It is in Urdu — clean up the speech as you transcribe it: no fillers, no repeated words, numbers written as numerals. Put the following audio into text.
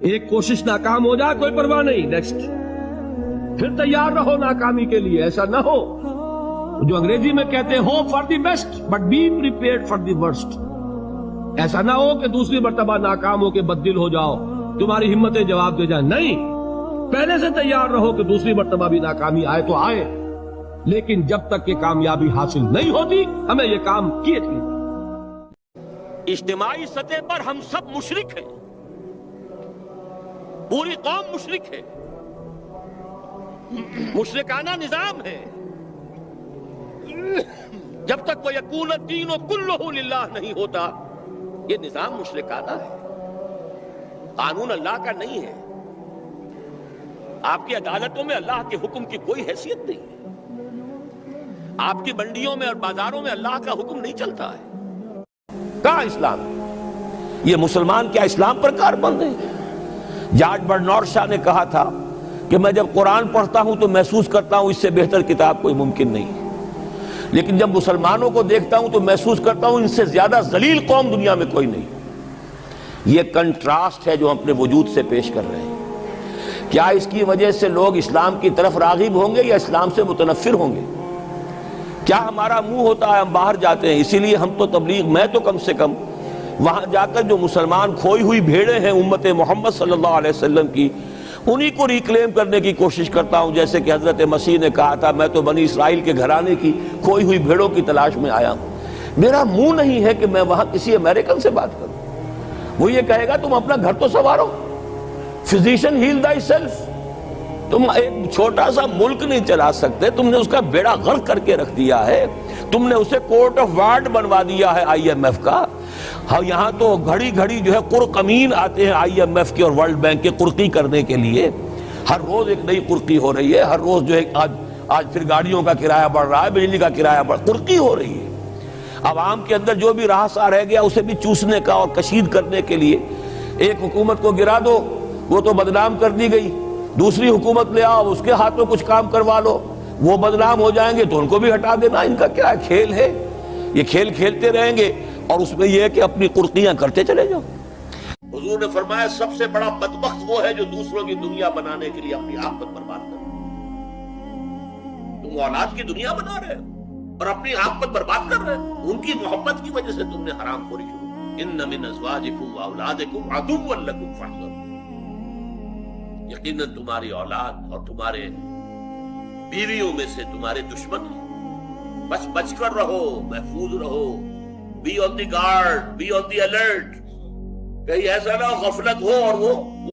ایک کوشش ناکام ہو جائے کوئی پرواہ نہیں، نیکسٹ، پھر تیار رہو ناکامی کے لیے. ایسا نہ ہو جو انگریزی میں کہتے ہیں hope for the best but be prepared for the worst. ایسا نہ ہو کہ دوسری مرتبہ ناکام ہو کے بددل ہو جاؤ، تمہاری ہمتیں جواب دے جائیں. نہیں، پہلے سے تیار رہو کہ دوسری مرتبہ بھی ناکامی آئے تو آئے، لیکن جب تک کہ کامیابی حاصل نہیں ہوتی ہمیں یہ کام کیے تھے. اجتماعی سطح پر ہم سب مشرک ہیں، پوری قوم مشرک ہے، مشرکانہ نظام ہے. جب تک وہ یکون الدین کلہ للہ نہیں ہوتا یہ نظام مشرکانہ ہے، قانون اللہ کا نہیں ہے. آپ کی عدالتوں میں اللہ کے حکم کی کوئی حیثیت نہیں ہے، آپ کی منڈیوں میں اور بازاروں میں اللہ کا حکم نہیں چلتا ہے. کہاں اسلام؟ یہ مسلمان کیا اسلام پر کاربند ہیں؟ جارج برنارڈ شاہ نے کہا تھا کہ میں جب قرآن پڑھتا ہوں تو محسوس کرتا ہوں اس سے بہتر کتاب کوئی ممکن نہیں، لیکن جب مسلمانوں کو دیکھتا ہوں تو محسوس کرتا ہوں ان سے زیادہ ذلیل قوم دنیا میں کوئی نہیں. یہ کنٹراسٹ ہے جو ہم اپنے وجود سے پیش کر رہے ہیں. کیا اس کی وجہ سے لوگ اسلام کی طرف راغب ہوں گے یا اسلام سے متنفر ہوں گے؟ کیا ہمارا منہ ہوتا ہے ہم باہر جاتے ہیں؟ اسی لیے ہم تو تبلیغ، میں تو کم سے کم وہاں جا کر جو مسلمان کھوئی ہوئی بھیڑیں ہیں امت محمد صلی اللہ علیہ وسلم کی، انہی کو ریکلیم کرنے کی کوشش کرتا ہوں. جیسے کہ حضرت مسیح نے کہا تھا میں تو بنی اسرائیل کے گھرانے کی کھوئی ہوئی بھیڑوں کی تلاش میں آیا ہوں. میرا منہ نہیں ہے کہ میں وہاں کسی امریکن سے بات کروں. وہ یہ کہے گا تم اپنا گھر تو سنوارو، فزیشن ہیل تھائی سیلف. تم ایک چھوٹا سا ملک نہیں چلا سکتے، تم نے اس کا بیڑا غرق کر کے رکھ دیا ہے. تم نے اسے کورٹ آف وارڈ بنوا دیا ہے IMF کا. ہاں یہاں تو گھڑی گھڑی جو ہے قرقمین آتے ہیں IMF کے اور ورلڈ بینک کے قرقی کرنے کے لیے. ہر روز ایک نئی قرقی ہو رہی ہے، ہر روز جو ہے آج پھر گاڑیوں کا کرایہ بڑھ رہا ہے، بجلی کا کرایہ قرقی ہو رہی ہے. عوام کے اندر جو بھی راہسا رہ گیا اسے بھی چوسنے کا اور کشید کرنے کے لیے. ایک حکومت کو گرا دو وہ تو بدنام کر دی گئی، دوسری حکومت لے آؤ اس کے ہاتھوں کچھ کام کروا لو، وہ بدنام ہو جائیں گے تو ان کو بھی ہٹا دینا. ان کا کیا کھیل ہے؟ یہ کھیل کھیلتے رہیں گے اور اس میں یہ ہے کہ اپنی قرقیاں کرتے چلے جاؤ. حضور نے فرمایا سب سے بڑا بدبخت وہ ہے جو دوسروں کی دنیا بنانے کے لیے اپنی آخرت برباد کرے. تم اولاد کی دنیا بنا رہے اور اپنی آخرت برباد کر رہے. ان کی محبت کی وجہ سے تم نے حرام خوری شروع. ان من ازواجکم واولادکم عدوا لکم فاحذروا. یقیناً تمہاری اولاد اور تمہارے بیویوں میں سے تمہارے دشمن ہیں، بس بچ کر رہو، محفوظ رہو. Be on the guard, be on the alert. کہیں ایسا نہ غفلت ہو اور وہ